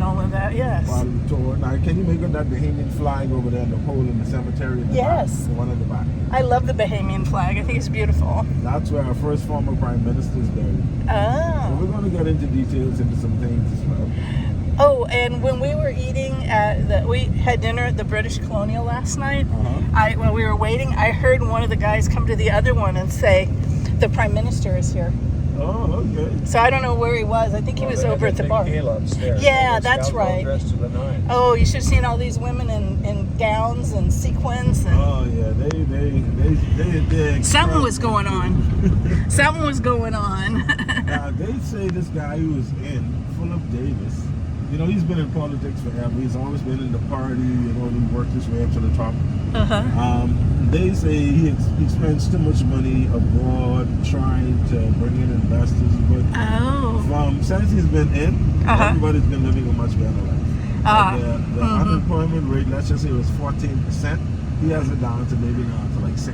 all of that, yes. While the tour. Now, can you make up that Bahamian flag over there in the pole in the cemetery in the Yes. back? The one in the back. I love the Bahamian flag. I think it's beautiful. That's where our first former prime minister is buried. So Oh. we're going to get into details into some things as well. Oh, and when we were eating we had dinner at the British Colonial last night. While we were waiting, I heard one of the guys come to the other one and say, "The Prime Minister is here." Oh, okay. So I don't know where he was. I think he was over at the bar. Upstairs. Yeah, that's right. Dressed to the nines. Oh, you should have seen all these women in gowns and sequins. And Oh, yeah. They something was going on. Something was going on. Now, they say this guy who was in, Philip Davis, you know, he's been in politics forever. He's always been in the party, you know, he worked his way up to the top. They say he spends too much money abroad trying to bring in investors, but since he's been in, everybody's been living a much better life. The unemployment rate, let's just say it was 14%. He has it down to maybe now to like 6%.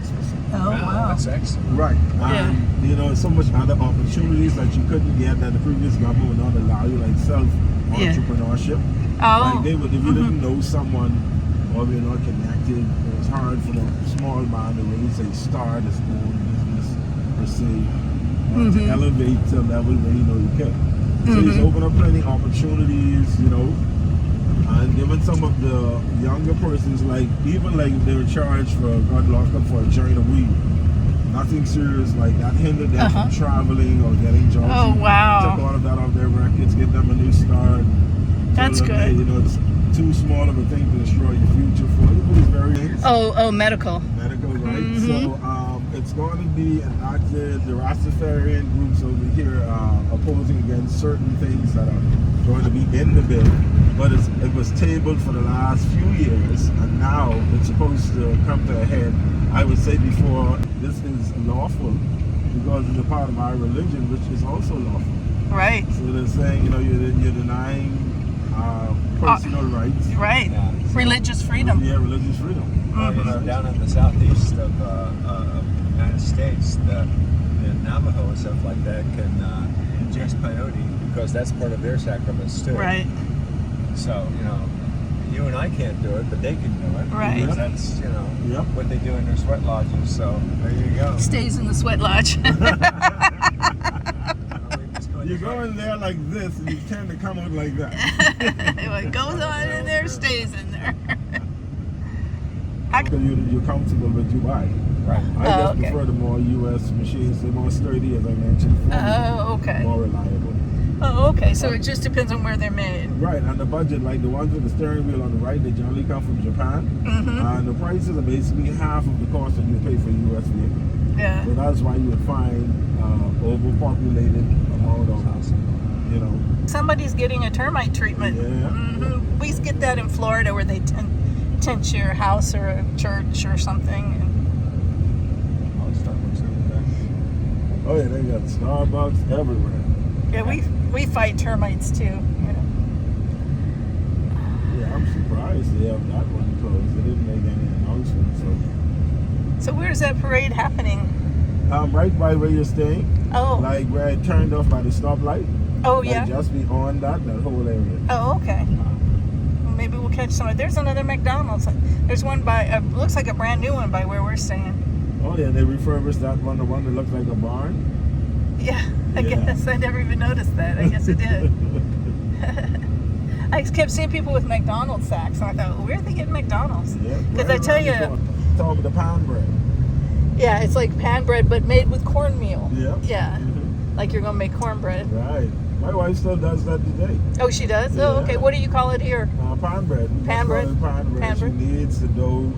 Oh, wow. That's excellent. Right. Yeah. You know, so much other opportunities that you couldn't get that the previous government would not allow you, like self-entrepreneurship. Oh. Like they would, if you didn't know someone or you're not connected, it was hard for the small man to really say start his own business per se, to elevate to a level where you know you can. So he's opened up plenty of opportunities, you know, and given some of the younger persons, like even like they were charged for got locked up for a joint of weed. Nothing serious like that hindered them from traveling or getting jobs. Oh, wow. Took all of that off their records, get them a new start. That's Told them, good. hey, you know, it's too small of a thing to destroy your future for you. It's very Oh, medical. medical, right? So it's going to be enacted. The Rastafarian groups over here opposing against certain things that are going to be in the bill. But it was tabled for the last few years, and now it's supposed to come to a head. I would say before this is lawful, because it's a part of our religion, which is also lawful. Right. So they're saying, you know, you're denying personal rights. Right. Yeah. Religious freedom. Yeah, religious freedom. Down in the southeast of the United States, the Navajo and stuff like that can ingest peyote because that's part of their sacraments too. Right. So, you know, you and I can't do it, but they can do it. Right. Because that's, you know, what they do in their sweat lodges. So there you go. Stays in the sweat lodge. You go in there like this, and you tend to come out like that. What goes on in there stays in there. Because you're comfortable with Dubai. Right. I just prefer the more U.S. machines. They're more sturdy, as I mentioned. Oh, okay. More reliable. Oh, okay. So it just depends on where they're made. Right, and the budget, like the ones with the steering wheel on the right, they generally come from Japan. And the prices are basically half of the cost that you pay for a U.S. vehicle. Yeah. So that's why you would find overpopulated amount of, you know. Somebody's getting a termite treatment. Yeah. We get that in Florida where they tent your house or a church or something. Oh yeah, they got Starbucks everywhere. Yeah, we fight termites too. You know. Yeah, I'm surprised they have that one closed. They didn't make any announcement. So where's that parade happening? Right by where you're staying. Oh. Like where it turned off by the stoplight. Oh, like yeah. Just beyond that whole area. Oh, okay. Well, maybe we'll catch some. There's another McDonald's. There's one by, looks like a brand new one by where we're staying. Oh yeah, they refurbished that one, the one that looks like a barn. Yeah, I guess. I never even noticed that. I guess I did. I kept seeing people with McDonald's sacks, and I thought, well, where are they getting McDonald's? Yeah. Because I tell you, talk about the pound bread. yeah, it's like pan bread, but made with cornmeal. Yeah. Yeah. Like you're going to make cornbread. Right. My wife still does that today. Oh, she does? Yeah. Oh, okay. What do you call it here? Pan bread. Pan bread? Pan bread. Pan She bread? kneads the dough,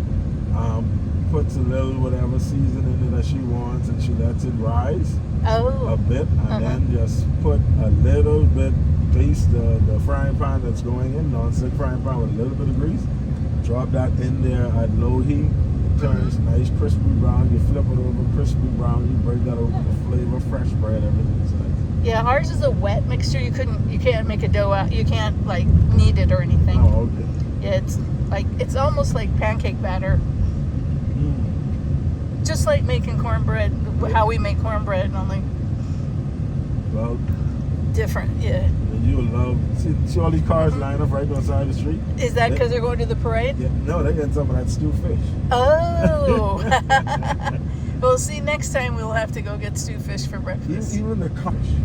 puts a little whatever seasoning in it that she wants, and she lets it rise Oh. a bit, and then just put a little bit, baste the frying pan that's going in, non-stick frying pan with a little bit of grease. Drop that in there at low heat. It turns nice crispy brown. You flip it over, crispy brown. You break that over the flavor, fresh bread, everything's nice. Yeah, ours is a wet mixture. You can't make a dough out. You can't like knead it or anything. Oh, okay. Yeah, it's almost like pancake batter. Just like making cornbread, how we make cornbread, only Well, different. Yeah. and You'll love. See all these cars lined up right outside the street? Is that because they're going to the parade? Yeah, no, they get some of that stew fish. Oh. Well, see, next time we'll have to go get stew fish for breakfast. Even the fish.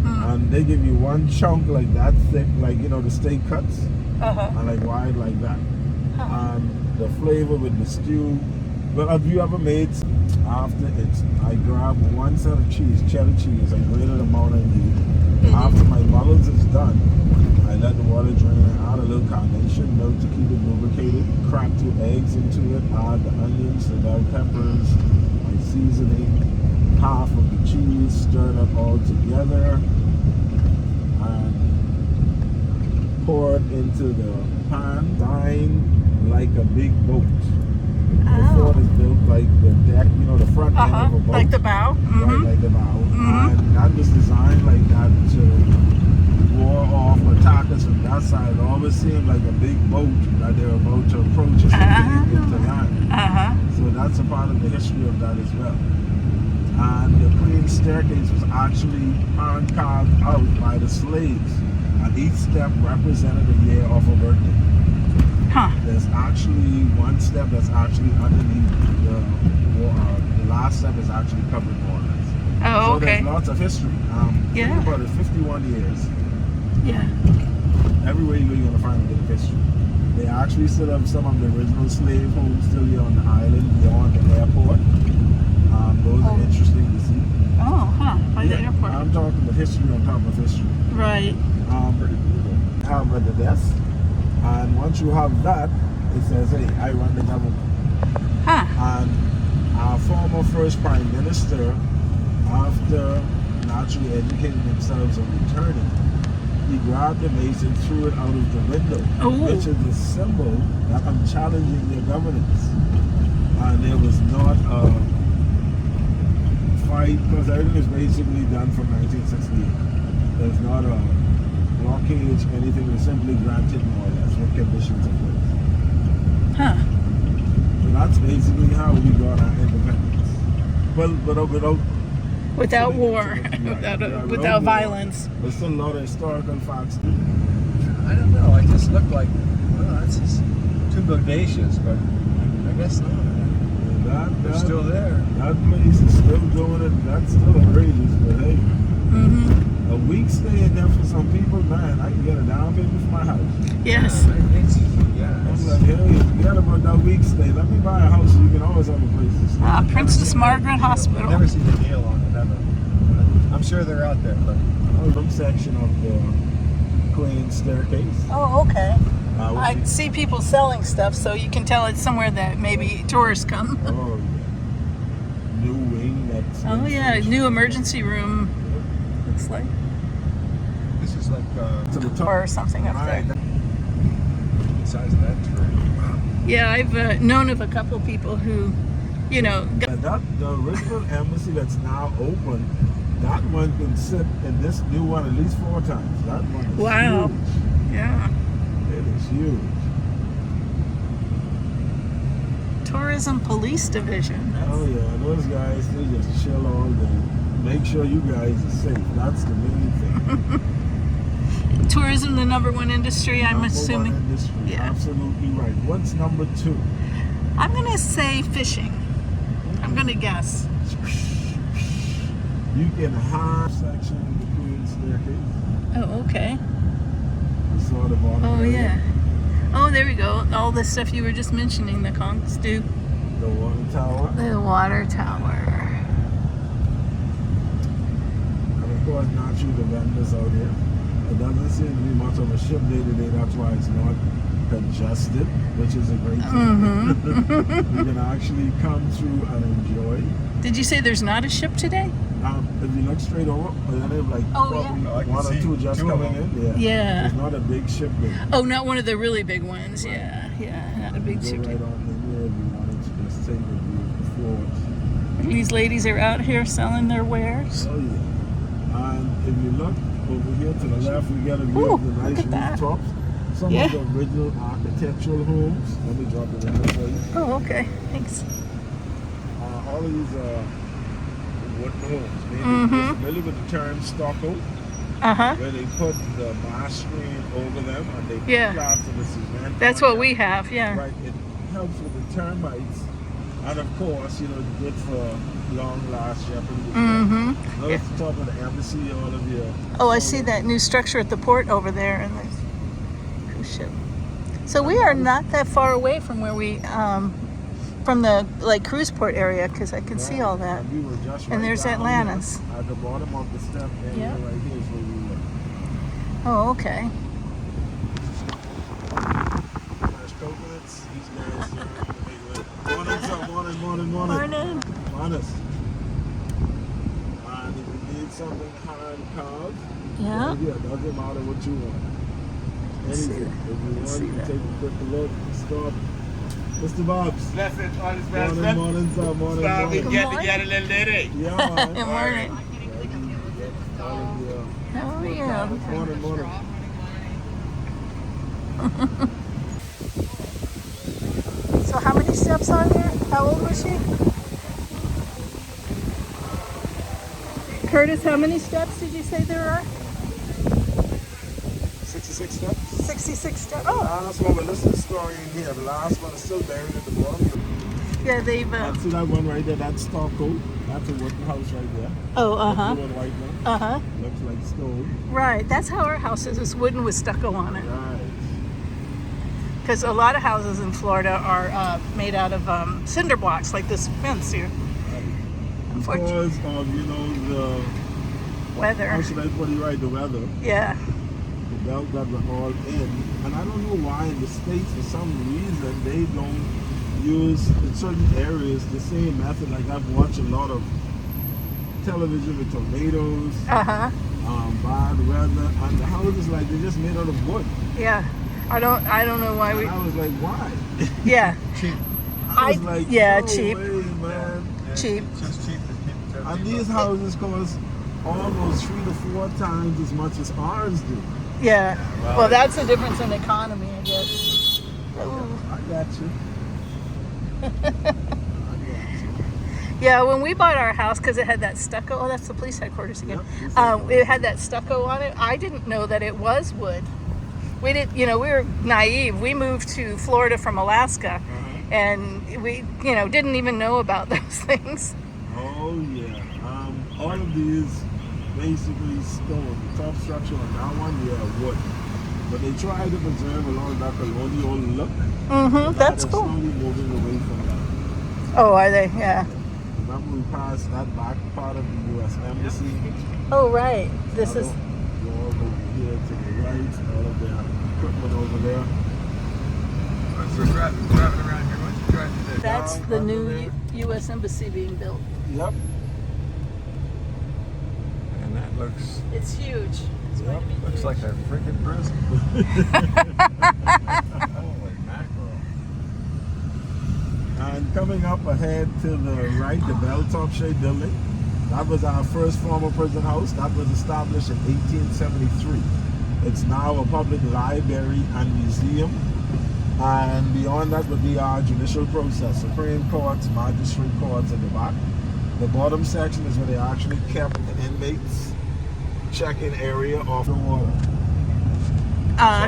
And they give you one chunk like that thick, like, you know, the steak cuts. And like wide like that. And the flavor with the stew. But have you ever made, after it, I grab one set of cheese, cheddar cheese, I grate the amount I need. After my muddles is done, I let the water drain and add a little carnation milk to keep it lubricated, crack 2 eggs into it, add the onions, the bell peppers, my seasoning, half of the cheese, stir it up all together, and pour it into the pan, dine like a big boat. Before it's built like the deck, you know, the front end of a boat. Like the bow? Right, like the bow. And that was designed like that to ward off attackers from that side. It always seemed like a big boat that they were about to approach us into land. So that's a part of the history of that as well. And the Queen's Staircase was actually hand carved out by the slaves. And each step represented a year of a birthday. There's actually one step that's actually underneath the last step is actually covered more or less. Oh, so okay. There's lots of history. Think about it, 51 years. Yeah. Everywhere you go, you're going to find a bit of history. They actually still have some of the original slave homes still here on the island, beyond the airport. Those are interesting to see. By the airport. I'm talking about history on top of history. Right. Have at the desk. And once you have that, it says, hey, I run the government. And our former first prime minister, after naturally educating themselves and returning, he grabbed the mace and threw it out of the window, which is a symbol that I'm challenging their governance. And there was not a fight, because everything is basically done from 1968. There's not a blockage, anything was simply granted more or less with conditions of place. So that's basically how we got our independence. Without war, without violence. There's still a lot of historical facts. I don't know. I just look like, well, that's just too bodacious, but I guess not. They're still there. That place is still doing it. That's still outrageous, but hey. A week stay in there for some people, man, I can get a down payment for my house. Yes. I'm like, hey, forget about that week stay. Let me buy a house so you can always have a place to stay. Princess Margaret Hospital. I've never seen the deal on it, ever. I'm sure they're out there, but... Some section of the Queen's Staircase. Oh, okay. I see people selling stuff, so you can tell it's somewhere that maybe tourists come. Oh, yeah. New wing that's... Oh, yeah, new emergency room. Looks like. This is like... to the top. Or something up there. The size of that tree. Yeah, I've known of a couple people who, you know... The original embassy that's now open, that one can sit in this new one at least 4 times. That one is huge. Yeah. It is huge. Tourism Police Division. Oh yeah, those guys, they just chill all day. Make sure you guys are safe. That's the main thing. Tourism, the #1 industry, I'm assuming. Number 1 industry. Yeah. Absolutely right. What's number 2? I'm going to say fishing. I'm going to guess. You can hide section of the Queen's Staircase. Oh, okay. You saw the bottom area. Yeah. Oh, there we go. All the stuff you were just mentioning, the conch stew. The water tower. The water tower. And of course, naturally, the vendors out here. It doesn't seem to be much of a ship day today. That's why it's not congested, which is a great thing. You can actually come through and enjoy. Did you say there's not a ship today? If you look straight over, then there's like probably one or two just coming in. Yeah. There's not a big ship there. Oh, not one of the really big ones. Right. Yeah, not a big ship. Right on the mirror if you wanted to just take a view of the floors. These ladies are out here selling their wares. Oh yeah. And if you look over here to the left, we get a view of the nice rooftops. Some of the original architectural homes. Let me drop it in there for you. Oh, okay. Thanks. All of these wooden homes. Maybe familiar with the term stucco. where they put the mask screen over them and they plaster the cement. That's what we have, Right, it helps with the termites. And of course, you know, it's good for long last shipping. Let's talk about the embassy, all of your... Oh, I see that new structure at the port over there, and there's a cruise ship. So we are not that far away from where we, from the like cruise port area, because I can see all that. And we were just And there's Atlantis. At the bottom of the step area right here is where we were. Oh, okay. Fresh coconuts, these guys. Morning. Morning. Honest. And if you need something hand carved, Yeah. doesn't matter what you want. Anything. If you want, you can take a quick look. Stop. Mr. Bob's. Blessed, all is Morning. Stop, we get together a little later. Yeah, man. Good morning. How are you? Morning. So how many steps are there? How old was she? Curtis, how many steps did you say there are? 66 steps. 66 steps. Oh. Last one, but listen to the story in here. The last one is still buried at the bottom. Yeah, they've... See that one right there? That's Starco. That's a wooden house right there. Oh, The blue and white one. Looks like stone. Right. That's how our house is. It's wooden with stucco on it. Right. Because a lot of houses in Florida are made out of cinder blocks, like this fence here. Unfortunately. Because of, you know, the... Weather. How should I put it right? The weather. Yeah. The belt that we're all in. And I don't know why in the States, for some reason, they don't use in certain areas the same method. Like I've watched a lot of television with tornadoes, bad weather, and the houses like they're just made out of wood. Yeah. I don't know why we... And I was like, why? Yeah. Cheap. I was like, yeah, no cheap. way, man. Cheap. Just cheap. And these houses cost almost 3 to 4 times as much as ours do. Yeah. Well, that's the difference in economy, I guess. I got you. Yeah, when we bought our house, because it had that stucco, oh, that's the police headquarters again. It had that stucco on it. I didn't know that it was wood. We didn't, we were naive. We moved to Florida from Alaska, and we, didn't even know about those things. Oh yeah. All of these basically stone. The top structure on that one, wood. But they try to preserve a lot of that colonial look. That's they're cool. slowly moving away from that. Oh, are they? Yeah. Remember we passed that back part of the U.S. Embassy? Oh, right. This is... Wall over here to the right, all of their equipment over there. So driving around here. Why don't you drive today? That's the new U.S. Embassy being built. Yep. And that looks It's huge. It's going to be looks huge. like a freaking prison. Holy mackerel. And coming up ahead to the right, the Belltop Shade Building. That was our first former prison house. That was established in 1873. It's now a public library and museum. And beyond that would be our judicial process, Supreme Courts, Magistrate Courts in the back. The bottom section is where they actually kept the inmates' check-in area off the water.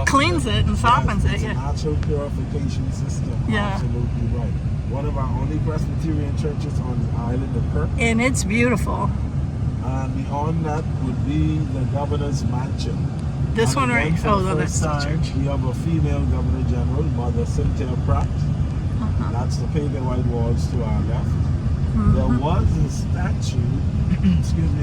Cleans it and softens Yes, it, it's a yeah. natural purification system. Yeah. Absolutely right. One of our only Presbyterian churches on the island of Kirk. And it's beautiful. And beyond that would be the governor's mansion. This one right... For Oh, the no, that's first the time, church. we have a female governor general, Mother Cynthia Pratt. That's the pink and white walls to our left. There was a statue,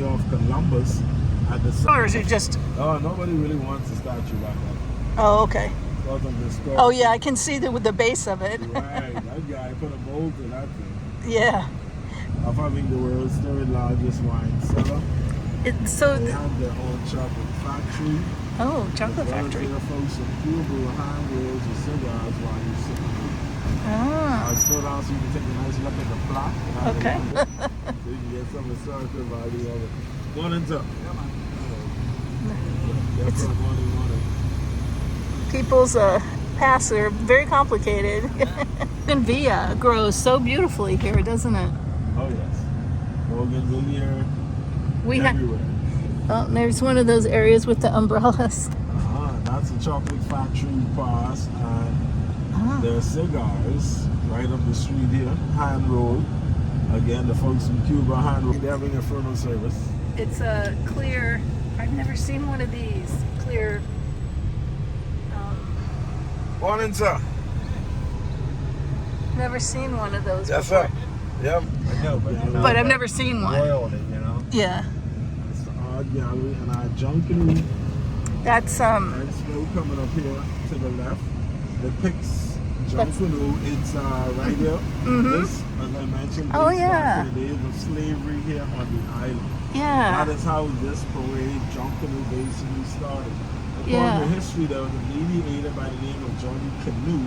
of Columbus at the Or is it just... Oh, nobody really wants a statue back then. Oh, okay. Because of the story. Oh, yeah, I can see with the base of it. Right, that guy put a mold to that thing. Yeah. Of having the world's third largest wine cellar. So... They have their own chocolate factory. Oh, chocolate factory. There folks some Cuba hand rolls and cigars while you're sitting there. Ah. I'll slow down so you can take a nice look at the plot. Okay. So you can get some historical value of it. Morning, sir. It's- Morning. People's paths are very complicated. Bougainvillea grows so beautifully here, doesn't it? Oh, yes. Bougainvillea We have... everywhere. Oh, there's one of those areas with the umbrellas. That's a chocolate factory pass, and there are cigars right up the street here, hand rolled. Again, the folks from Cuba hand rolled. They're having a funeral service. It's a clear. I've never seen one of these clear. Morning, sir. Never seen one of those Yes, before. sir. Yep. I know, But I've never seen one. royalty, you know. Yeah. It's the art gallery, and our Junkanoo That's expo coming up here to the left. The Pix Junkanoo, it's right here. This, as I mentioned, Oh, dates yeah. back to the days of slavery here on the island. yeah. That is how this parade, Junkanoo, basically started. According Yeah. to history, there was a mediator by the name of Johnny Canoe.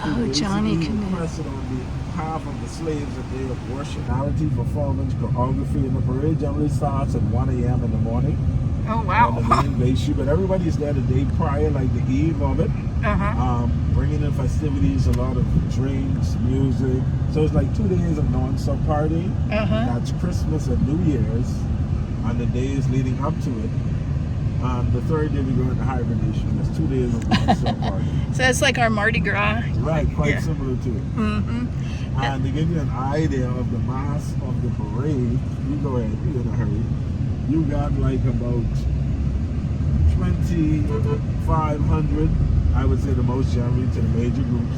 Oh, Johnny Canoe. Requested on behalf of the slaves a day of worship, reality, performance, choreography, and the parade generally starts at 1 a.m. in the morning. Oh On wow. the main base street, but everybody's there the day prior, like the eve of it. Bringing in festivities, a lot of drinks, music. So it's like 2 days of non-stop partying. That's Christmas and New Year's, and the days leading up to it. The third day we go into hibernation. That's 2 days of non-stop partying. So that's like our Mardi Gras. Right, quite Yeah. similar to it. And to give you an idea of the mass of the parade, you go ahead, you're in a hurry. You got like about 2,500, I would say the most generally, to the major groups.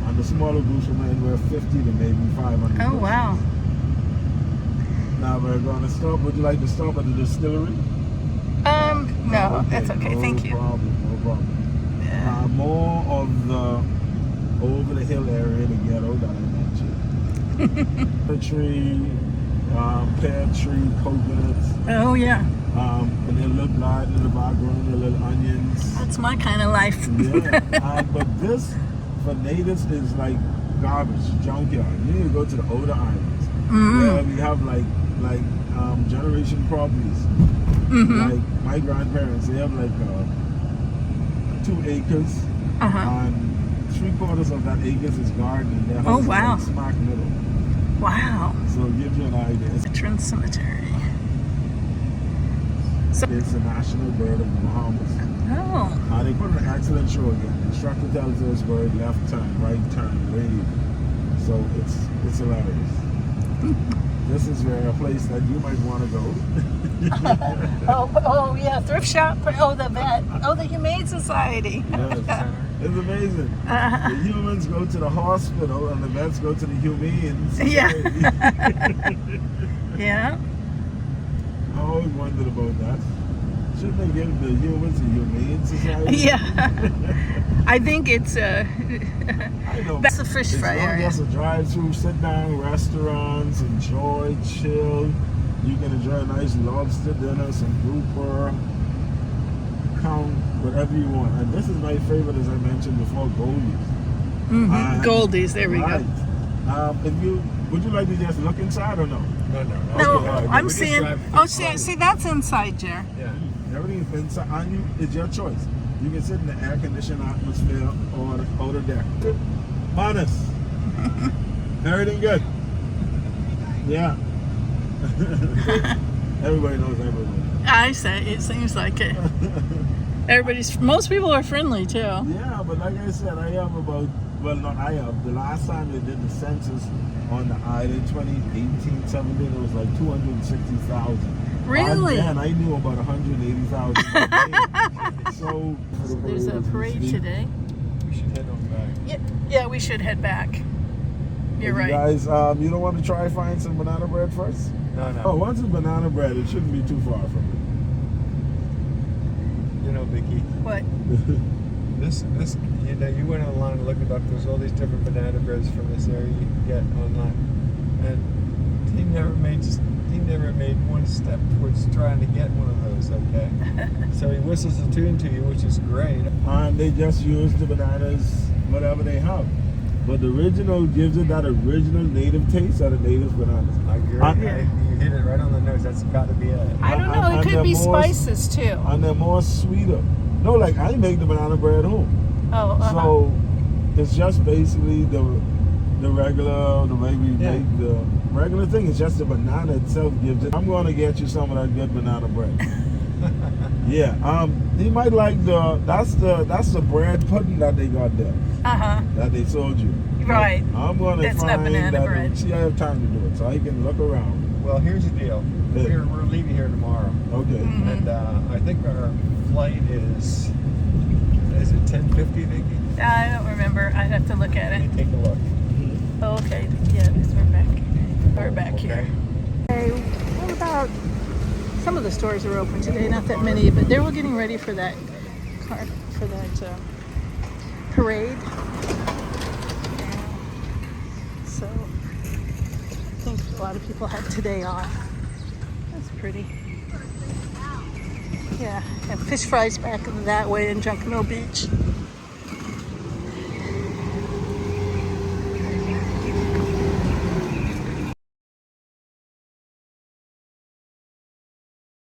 And the smaller groups from anywhere 50 to maybe 500. Oh wow. Now we're going to stop. Would you like to stop at the distillery? No, that's okay. No Thank you. Problem, no problem. More of the over the hill area, the ghetto that I mentioned. The tree, pear tree, coconuts. Oh yeah. And their little garden in the background, their little onions. That's my kind of life. Yeah. But this for natives is like garbage, junkyard. You need to go to the older islands where we have like generation properties. Like my grandparents, they have like 2 acres, and 3/4 of that acres is garden. Their house Oh, is wow. like smack middle. Wow. So it gives you an idea. Veteran Cemetery. So, It's a national bird of the Bahamas. oh. They put an excellent show again. The instructor tells this bird left turn, right turn, wave. So it's hilarious. This is where a place that you might want to go. Oh yeah, thrift shop. Oh, the vet. Oh, the Humane Society. Yes. It's amazing. The humans go to the hospital and the vets go to the humane society. Yeah. I always wondered about that. Shouldn't they give the humans a humane society? Yeah. I think it's I know. that's the fish fry It's not area. just a drive-through, sit-down restaurants, enjoy, chill. You can enjoy a nice lobster dinner, some grouper, count whatever you want. And this is my favorite, as I mentioned before, Goldies. Goldies. There we Right. go. Would you like to just look inside or no? No. No, Okay, all right. I'm We just seeing. drive Oh, through see, that's inside, Jer. Yeah. Everything is inside on you. It's your choice. You can sit in the air-conditioned atmosphere or the outer deck. Honest. Everything good? Yeah. Everybody knows everybody. I say it seems like it. Most people are friendly too. Yeah, but like I said, I have about, well, not I have. The last time they did the census on the island, 2018, 17, it was like 260,000. Really? And I knew about 180,000. So There's a parade today. We should head on back. Yeah, we should head back. You're You right. guys, you don't want to try find some banana bread first? No. Oh, once it's banana bread, it shouldn't be too far from You know, Vicky, What? it. this, you went online and looked it up. There's all these different banana breads from this area you can get online, and he never made one step towards trying to get one of those. Okay, so he whistles a tune to you, which is great. And they just use the bananas, whatever they have. But the original gives it that original native taste of the native bananas. I agree. You hit it right on the nose. That's got to be it. I don't know. And It could they're be more- spices too. And they're more sweeter. No, like I make the banana bread at home. Oh, So it's just basically the regular, the way we Yeah. make the regular thing. It's just the banana itself gives it. I'm going to get you some of that good banana bread. Yeah, he might like that's the bread pudding that they got there Uh-huh. that they sold you. Right. I'm gonna It's not find banana that. bread. See, I have time to do it, so I can look around. Well, here's the deal. Yeah. We're leaving here tomorrow, Okay. Mhm. and I think our flight is it 10:50, Vicky? I don't remember. I'd have to look at Let it. me take a look. Oh, okay. Yeah, because we're back. We're back Okay. here. Hey, what about some of the stores are open today? Not that many, but they were getting ready for that parade. So I think a lot of people had today off. That's pretty. Yeah, and fish fries back that way in Junk Mill Beach.